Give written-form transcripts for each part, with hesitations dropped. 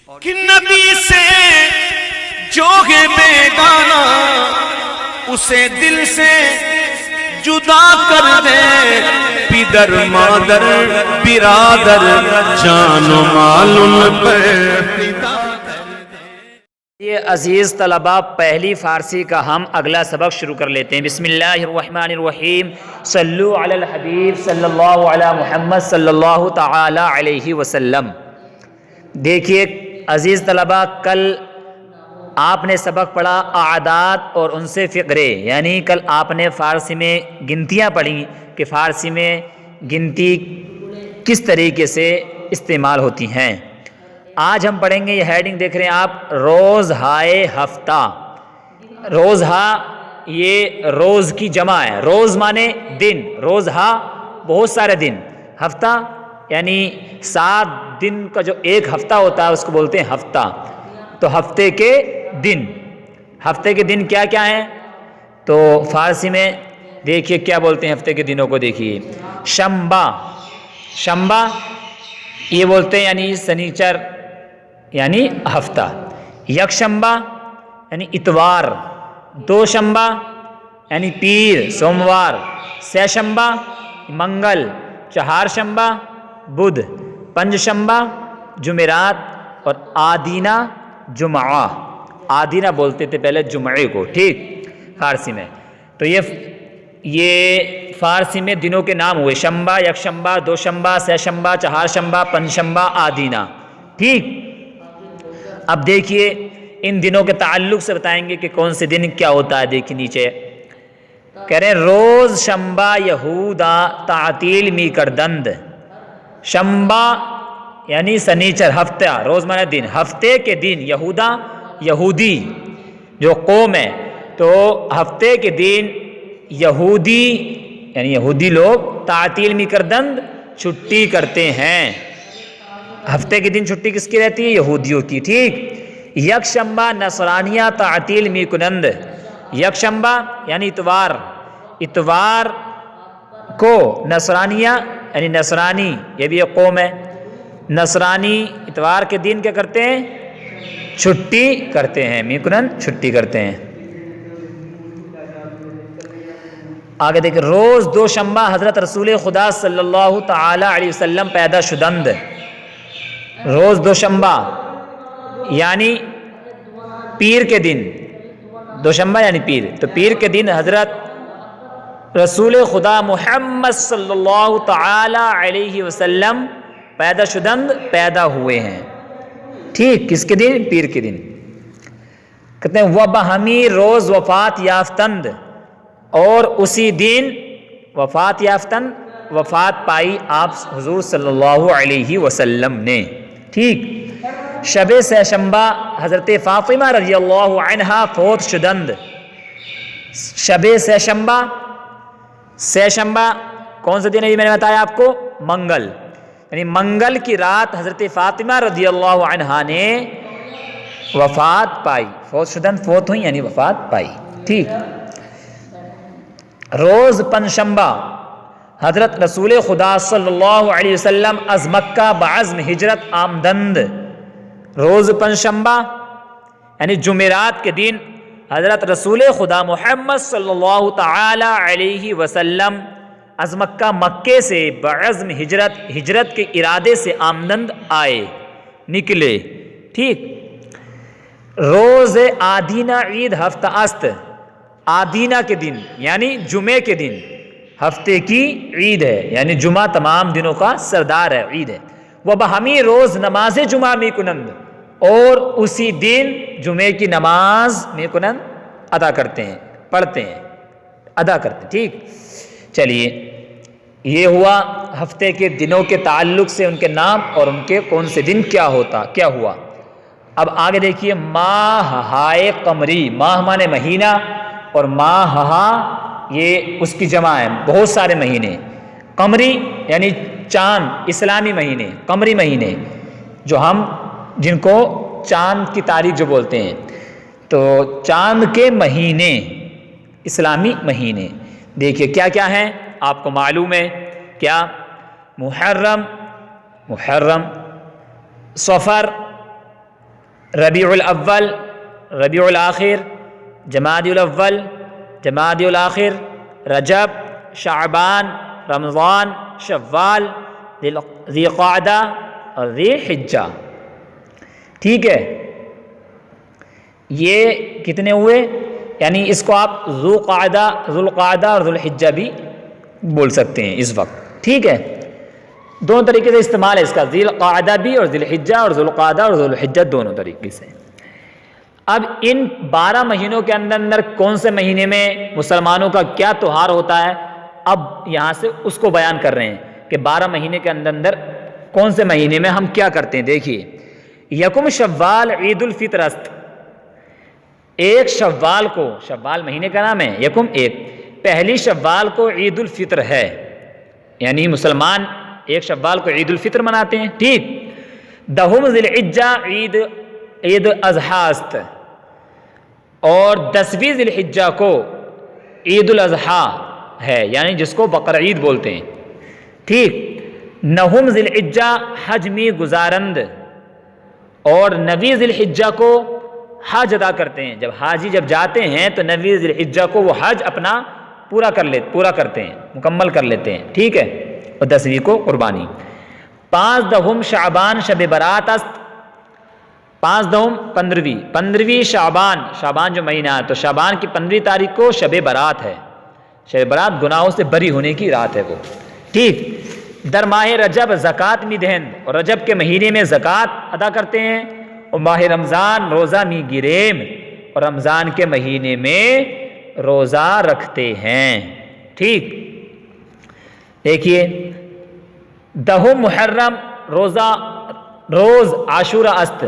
کہ نبی سے جو ہے بیگانہ اسے دل سے جدا کر دے، پدر مادر برادر جان و مال ان پر فدا کر دے۔ یہ عزیز طلباء، پہلی فارسی کا ہم اگلا سبق شروع کر لیتے ہیں۔ بسم اللہ الرحمن الرحیم، صلو علی الحبیب صلی اللہ علی محمد صلی اللہ تعالی علیہ وسلم۔ دیکھیے عزیز طلباء، کل آپ نے سبق پڑھا اعداد اور ان سے فقرے، یعنی کل آپ نے فارسی میں گنتیاں پڑھی کہ فارسی میں گنتی کس طریقے سے استعمال ہوتی ہیں۔ آج ہم پڑھیں گے، یہ ہیڈنگ دیکھ رہے ہیں آپ، روز ہائے ہفتہ۔ روز ہا یہ روز کی جمع ہے، روز مانے دن، روز ہا بہت سارے دن، ہفتہ یعنی 7 دن کا جو ایک ہفتہ ہوتا ہے اس کو بولتے ہیں ہفتہ۔ تو ہفتے کے دن، ہفتے کے دن کیا کیا ہیں؟ تو فارسی میں دیکھیے کیا بولتے ہیں ہفتے کے دنوں کو، دیکھیے شنبہ، شنبہ یہ بولتے ہیں یعنی سنیچر یعنی ہفتہ، یکشنبہ یعنی اتوار، دوشنبہ یعنی پیر سوموار، سیشنبہ منگل، چہارشنبہ بدھ، پنجشنبہ جمعرات، اور آدینہ جمعہ۔ آدینہ بولتے تھے پہلے جمعے کو، ٹھیک فارسی میں۔ تو یہ فارسی میں دنوں کے نام ہوئے، شنبہ، یکشنبہ، دوشنبہ، سیشنبہ، چہارشنبہ، پنجشنبہ، آدینہ، ٹھیک۔ اب دیکھیے ان دنوں کے تعلق سے بتائیں گے کہ کون سے دن کیا ہوتا ہے۔ دیکھیے نیچے کہہ رہے ہیں روز شنبہ یہودا تعطیل می کردند۔ شنبہ یعنی سنیچر، ہفتہ، روز مانے دن، ہفتے کے دن، یہودا یہودی جو قوم ہے، تو ہفتے کے دن یہودی یعنی یہودی لوگ تعطیل می کردند چھٹی کرتے ہیں۔ ہفتے کے دن چھٹی کس کی رہتی ہے؟ یہودیوں کی، ٹھیک۔ یکشنبہ نصرانیہ تعطیل می کنند۔ یکشنبہ یعنی اتوار، اتوار کو نصرانیہ یعنی نصرانی، یہ بھی ایک قوم ہے، نصرانی اتوار کے دن کیا کرتے ہیں؟ چھٹی کرتے ہیں، می کنند چھٹی کرتے ہیں۔ آگے دیکھیں روز دوشنبہ حضرت رسول خدا صلی اللہ تعالی علیہ وسلم پیدا شدند۔ روز دوشنبہ یعنی پیر کے دن، دوشنبہ یعنی پیر، تو پیر کے دن حضرت رسول خدا محمد صلی اللہ تعالی علیہ وسلم پیدا شدند، پیدا ہوئے ہیں، ٹھیک۔ کس کے دن؟ پیر کے دن۔ کہتے ہیں وبہمی روز وفات یافتند، اور اسی دن وفات یافتند، وفات پائی آپ حضور صلی اللہ علیہ وسلم نے، ٹھیک۔ شب سیشنبہ حضرت فاطمہ رضی اللہ عنہا فوت شدند۔ شب سیشنبہ، سیشنبہ کون سا دن ہے یہ میں نے بتایا آپ کو؟ منگل، یعنی منگل کی رات حضرت فاطمہ رضی اللہ عنہا نے وفات پائی، فوت شدند فوت ہوئی یعنی وفات پائی، ٹھیک۔ روز پنجشنبہ حضرت رسول خدا صلی اللہ علیہ وسلم از مکہ بعزم ہجرت آمدند۔ روز پنجشنبہ یعنی جمعرات کے دن حضرت رسول خدا محمد صلی اللہ تعالی علیہ وسلم از مکہ، مکے سے بعزم ہجرت، ہجرت کے ارادے سے آمدند آئے، نکلے، ٹھیک۔ روز آدینہ عید ہفتہ است، آدینہ کے دن یعنی جمعے کے دن ہفتے کی عید ہے، یعنی جمعہ تمام دنوں کا سردار ہے، عید ہے۔ وبہمی روز نماز جمعہ می کنند، اور اسی دن جمعے کی نماز می کنند ادا کرتے ہیں، پڑھتے ہیں، ادا کرتے ہیں، ٹھیک۔ چلیے یہ ہوا ہفتے کے دنوں کے تعلق سے ان کے نام اور ان کے کون سے دن کیا ہوا۔ اب آگے دیکھیے ماہ ہائے قمری، ماہ مانے مہینہ، اور ماہ ہا یہ اس کی جمع ہے، بہت سارے مہینے۔ قمری یعنی چاند، اسلامی مہینے، قمری مہینے جو ہم جن کو چاند کی تاریخ جو بولتے ہیں، تو چاند کے مہینے، اسلامی مہینے دیکھیے کیا کیا ہیں آپ کو معلوم ہے کیا؟ محرم، محرم، صفر، ربیع الاول، ربیع الآخر، جمادی الاول، جمادی الآخر، رجب، شعبان، رمضان، شوال، ذی قعدہ اور ذی حجہ. ٹھیک ہے، یہ کتنے ہوئے؟ یعنی اس کو آپ ذو قعدہ، ذو القعدہ اور ذو الحجہ بھی بول سکتے ہیں اس وقت. ٹھیک ہے، دونوں طریقے سے استعمال ہے اس کا، ذی القعدہ بھی اور ذی الحجہ، اور ذو القعدہ اور ذو الحجہ دونوں طریقے سے. اب ان 12 مہینوں کے اندر کون سے مہینے میں مسلمانوں کا کیا تہوار ہوتا ہے، اب یہاں سے اس کو بیان کر رہے ہیں کہ 12 مہینے کے اندر کون سے مہینے میں ہم کیا کرتے ہیں. دیکھیے، یکم شوال عید الفطر است. ایک شوال کو، شوال مہینے کا نام ہے، یکم ایک، پہلی شوال کو عید الفطر ہے، یعنی مسلمان ایک شوال کو عید الفطر مناتے ہیں. ٹھیک، دہم ذی الحجہ عید الاضحیٰ است، اور 10ویں ذی الحجہ کو عید الاضحیٰ ہے، یعنی جس کو بقرعید بولتے ہیں. ٹھیک، نہم ذی الحجہ حج می گزارند، اور 9ویں ذی الحجہ کو حج ادا کرتے ہیں. جب حاجی جب جاتے ہیں تو 9ویں ذی الحجہ کو وہ حج اپنا پورا کرتے ہیں، مکمل کر لیتے ہیں. ٹھیک ہے، اور 10ویں کو قربانی. 5 دہم شعبان شب برات است. 5 دہم 15ویں شعبان جو مہینہ ہے، تو شعبان کی 15 تاریخ کو شب برات ہے. شب برات گناہوں سے بری ہونے کی رات ہے وہ. ٹھیک، در ماہ رجب زکوٰۃ می دہند، اور رجب کے مہینے میں زکوٰۃ ادا کرتے ہیں. اور ماہ رمضان روزہ می گریم، اور رمضان کے مہینے میں روزہ رکھتے ہیں. ٹھیک، دیکھیے، دہم محرم روز عاشورہ است،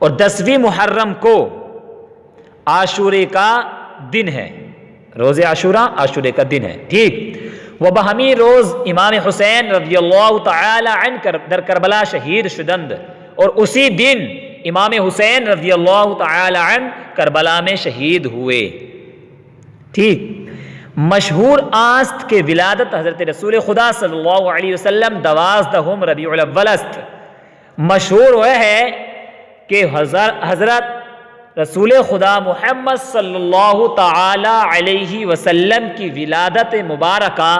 اور 10ویں محرم کو عاشورے کا دن ہے. روز عاشورے کا دن ہے. ٹھیک، وہ بہمی روز امام حسین رضی اللہ تعالی عنہ در کربلا شہید شدند، اور اسی دن امام حسین رضی اللہ تعالی عنہ کربلا میں شہید ہوئے. ٹھیک، مشہور آست کے ولادت حضرت رسول خدا صلی اللہ علیہ وسلم 12 ربیع الاول است. مشہور وہ ہے کہ حضرت رسول خدا محمد صلی اللہ تعالی علیہ وسلم کی ولادت مبارکہ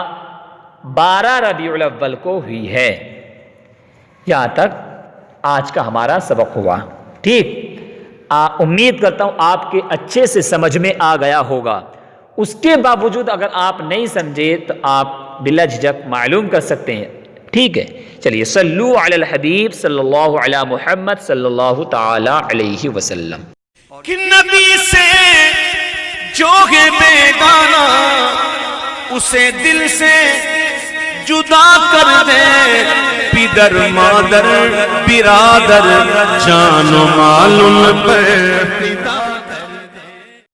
12 ربیع الاول کو ہوئی ہے. یہاں تک آج کا ہمارا سبق ہوا. ٹھیک، امید کرتا ہوں آپ کے اچھے سے سمجھ میں آ گیا ہوگا. اس کے باوجود اگر آپ نہیں سمجھے تو آپ بلا جھجک معلوم کر سکتے ہیں. ٹھیک ہے، چلیے، صلو علی الحبیب صلی اللہ علی محمد صلی اللہ تعالی علیہ وسلم. کہ نبی سے جو ہے بیگانہ اسے دل سے جدا کر دے، پدر مادر برادر جان و مال ان پہ